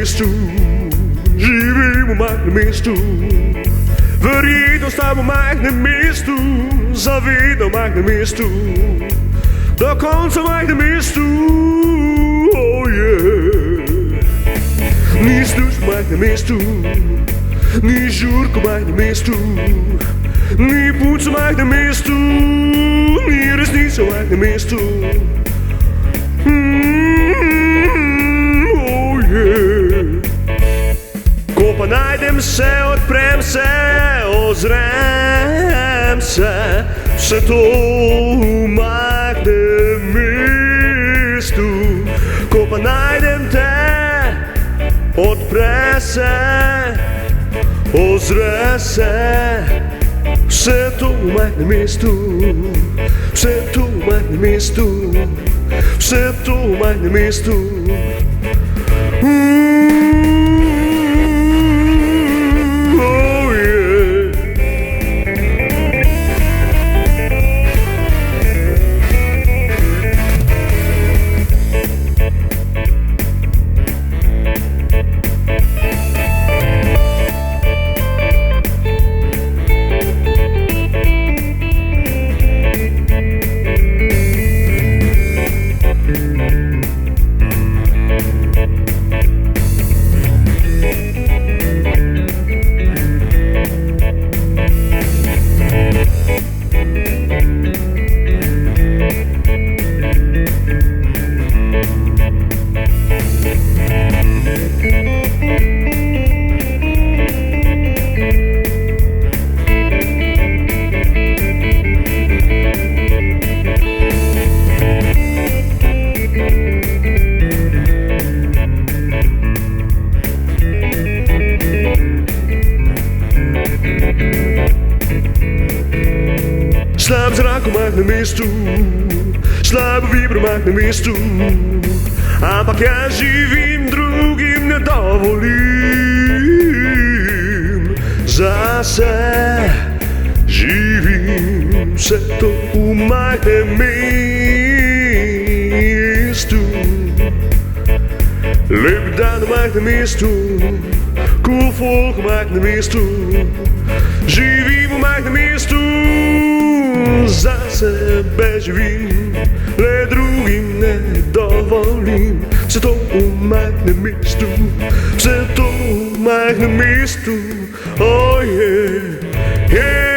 mestu, živim v majhnem mestu. Verjetno stam v majhnem mestu, zavedam v majhnem mestu, do konca v majhnem mestu, oh yeah. Ni služb v majhnem mestu, ni žurk v majhnem mestu, ni punc v majhnem mestu, ni resnica v majhnem mestu. Oh yeah. Ko pa najdem se, odprem se, ozrem se, vse to v majhnem mestu. Ko pa najdem te, odpre se, ozre se, vse to v majhnem mestu, vse to v majhnem mestu, vse to v majhnem mestu. Slab zrak v majhnem mestu, slab vibro v majhnem mestu, ampak jaz živim, drugim ne dovolim. Zase živim, vse to v majhnem mestu. Lep dan v majhnem mestu, cool folk v majhnem mestu, živim v majhnem mestu. Za sebe živim, le drugim ne dovolim. Vse to v majhnem mestu, vse to v majhnem mestu, oh yeah, yeah,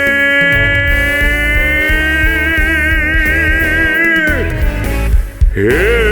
yeah.